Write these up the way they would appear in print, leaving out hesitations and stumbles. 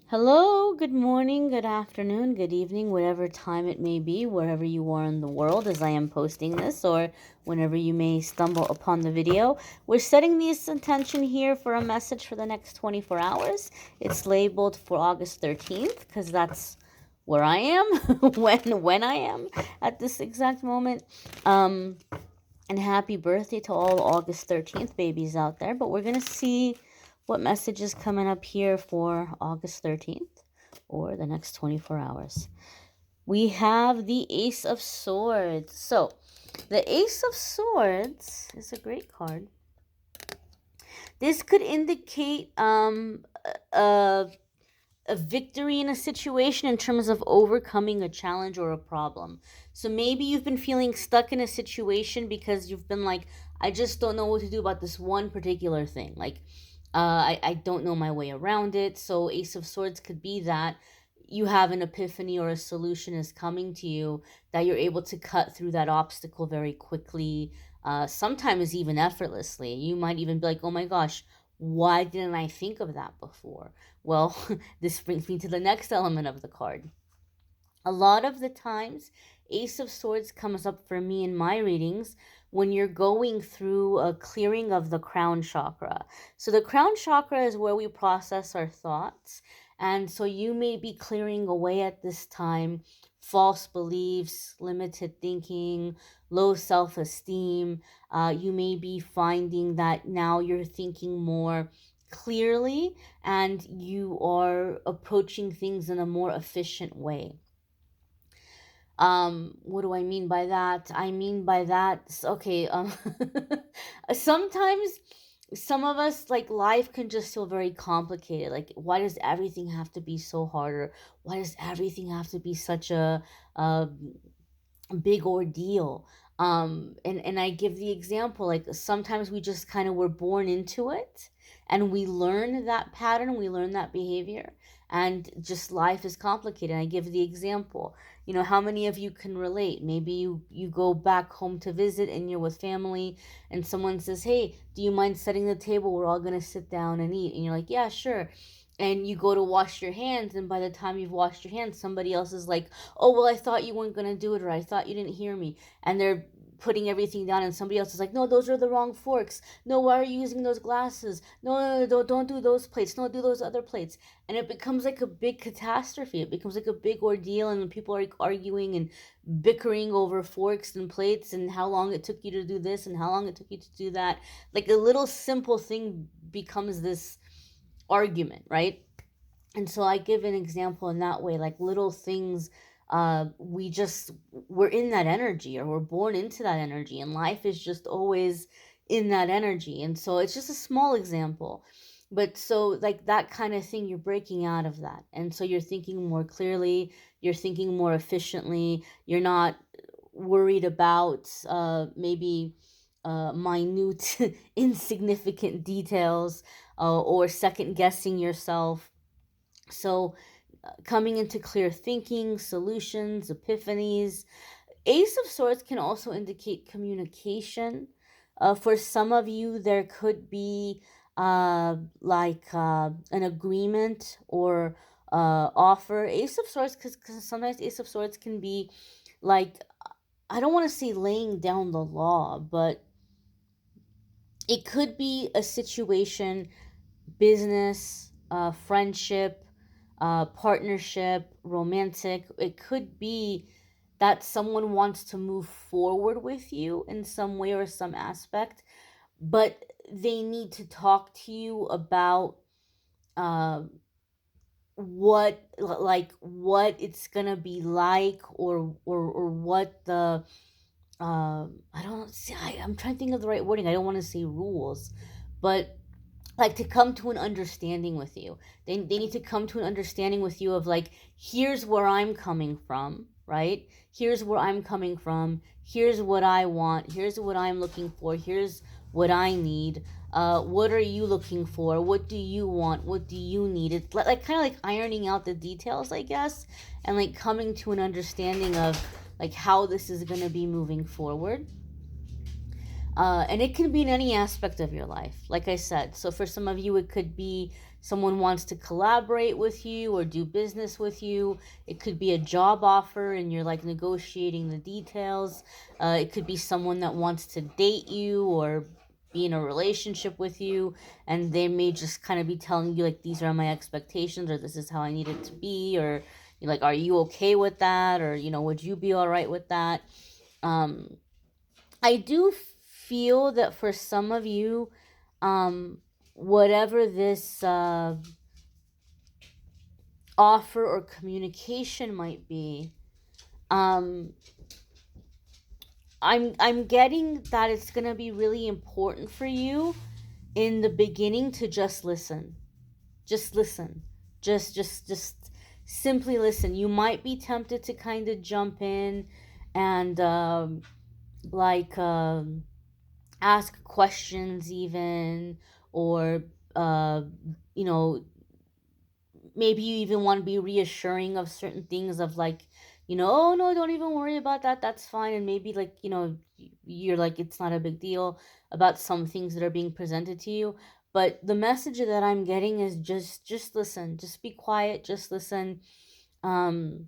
Hello, good morning, good afternoon, good evening, whatever time it may be, wherever you are in the world as I am posting this, or whenever you may stumble upon the video. We're setting this intention here for a message for the next 24 hours. It's labeled for August 13th because that's where I am, when I am at this exact moment. And happy birthday to all August 13th babies out there. But we're going to see what message is coming up here for August 13th or the next 24 hours. We have the Ace of Swords. So, the Ace of Swords is a great card. This could indicate a victory in a situation in terms of overcoming a challenge or a problem. So maybe you've been feeling stuck in a situation because you've been like, I just don't know what to do about this one particular thing. Like, I don't know my way around it. So Ace of Swords could be that you have an epiphany or a solution is coming to you that you're able to cut through that obstacle very quickly, sometimes even effortlessly. You might even be like, oh my gosh, why didn't I think of that before? Well, this brings me to the next element of the card. A lot of the times, Ace of Swords comes up for me in my readings when you're going through a clearing of the crown chakra. So the crown chakra is where we process our thoughts. And so you may be clearing away at this time false beliefs, limited thinking, low self-esteem. You may be finding that now you're thinking more clearly and you are approaching things in a more efficient way. What do I mean by that? I mean by that, okay, sometimes some of us, like, life can just feel very complicated. Like, why does everything have to be so hard? Or why does everything have to be such a big ordeal? And I give the example, like, sometimes we just kind of were born into it and we learn that pattern, we learn that behavior, and just life is complicated. I give the example, how many of you can relate? Maybe you go back home to visit and you're with family and someone says, hey, do you mind setting the table? We're all going to sit down and eat. And you're like, yeah, sure. And you go to wash your hands, and by the time you've washed your hands, somebody else is like, oh, well, I thought you weren't going to do it, or I thought you didn't hear me. And they're putting everything down, and somebody else is like, no, those are the wrong forks. No, why are you using those glasses? No, no, no, don't do those plates. No, do those other plates. And it becomes like a big catastrophe. It becomes like a big ordeal, and people are arguing and bickering over forks and plates and how long it took you to do this and how long it took you to do that. Like, a little simple thing becomes this argument, right? And so I give an example in that way, like little things. We're in that energy, or we're born into that energy, and life is just always in that energy. And so it's just a small example, but so, like, that kind of thing, you're breaking out of that, and so you're thinking more clearly, you're thinking more efficiently, you're not worried about maybe minute insignificant details, or second guessing yourself. So, coming into clear thinking, solutions, epiphanies. Ace of Swords can also indicate communication. For some of you, there could be an agreement or offer. Ace of Swords, because sometimes Ace of Swords can be like, I don't want to say laying down the law, but it could be a situation, business, friendship, partnership, romantic. It could be that someone wants to move forward with you in some way or some aspect, but they need to talk to you about uh, what it's gonna be like, or what the I don't see. I'm trying to think of the right wording. I don't want to say rules, but like, to come to an understanding with you. They need to come to an understanding with you of, like, here's where I'm coming from, right? Here's where I'm coming from. Here's what I want. Here's what I'm looking for. Here's what I need. What are you looking for? What do you want? What do you need? It's like kind of like ironing out the details, I guess, and like coming to an understanding of, like, how this is going to be moving forward. And it can be in any aspect of your life, like I said. So for some of you, it could be someone wants to collaborate with you or do business with you. It could be a job offer and you're like negotiating the details. It could be someone that wants to date you or be in a relationship with you, and they may just kind of be telling you like, these are my expectations, or this is how I need it to be, or you're like, are you okay with that, or would you be all right with that? I do feel that for some of you, whatever this offer or communication might be, I'm getting that it's gonna be really important for you in the beginning to just listen. Just listen. Just simply listen. You might be tempted to kind of jump in and like ask questions even, or uh you know maybe you even want to be reassuring of certain things, of like, oh no, don't even worry about that, that's fine. And maybe like, you're like, it's not a big deal about some things that are being presented to you. But the message that I'm getting is just listen, just be quiet, just listen. um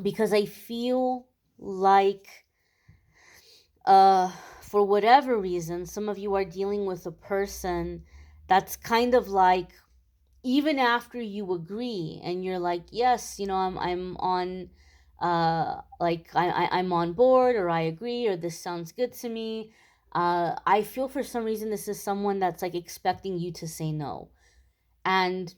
because I feel like, uh for whatever reason, some of you are dealing with a person that's kind of like, even after you agree and you're like, yes, I'm on, like, I'm on board, or I agree, or this sounds good to me. I feel for some reason this is someone that's like expecting you to say no. And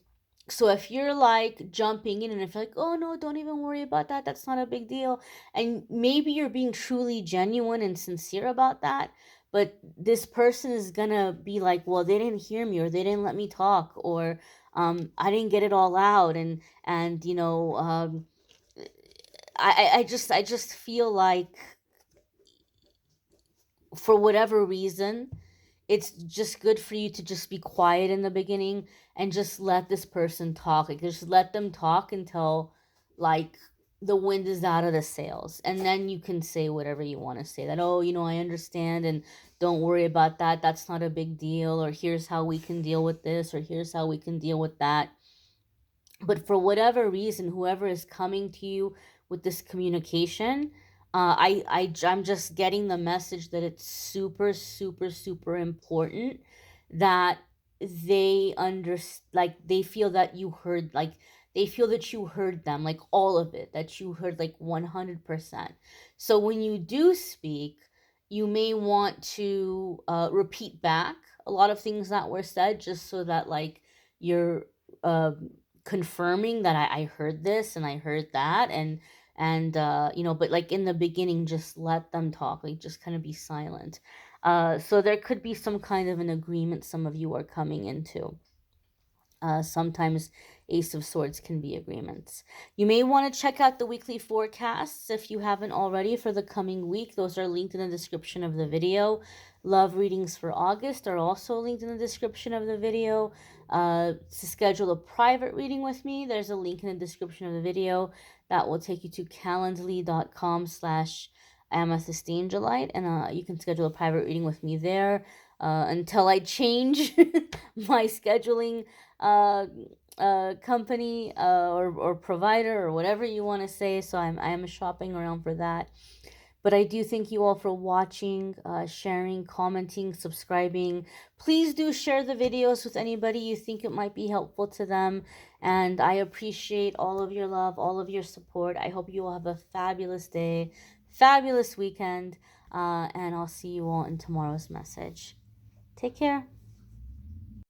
so if you're like jumping in and if you're like, oh no, don't even worry about that, that's not a big deal, and maybe you're being truly genuine and sincere about that, but this person is gonna be like, well, they didn't hear me, or they didn't let me talk, or I didn't get it all out, and I just feel like, for whatever reason, it's just good for you to just be quiet in the beginning and just let this person talk. Like, just let them talk until like the wind is out of the sails, and then you can say whatever you want to say, that, oh, I understand, and don't worry about that, that's not a big deal, or here's how we can deal with this, or here's how we can deal with that. But for whatever reason, whoever is coming to you with this communication, I'm just getting the message that it's super, super, super important that like, they feel that you heard, like, they feel that you heard them, like, all of it, that you heard, like, 100%. So when you do speak, you may want to repeat back a lot of things that were said, just so that, like, you're confirming that I heard this and I heard that, and but like in the beginning, just let them talk, like, just kind of be silent. So there could be some kind of an agreement some of you are coming into. Sometimes Ace of Swords can be agreements. You may want to check out the weekly forecasts if you haven't already for the coming week. Those are linked in the description of the video. Love readings for August are also linked in the description of the video. To schedule a private reading with me, there's a link in the description of the video that will take you to calendly.com/amethystangellite, and you can schedule a private reading with me there until I change my scheduling company, or provider, or whatever you want to say. So I am shopping around for that. But I do thank you all for watching, sharing, commenting, subscribing. Please do share the videos with anybody you think it might be helpful to them. And I appreciate all of your love, all of your support. I hope you all have a fabulous day, fabulous weekend, and I'll see you all in tomorrow's message. Take care.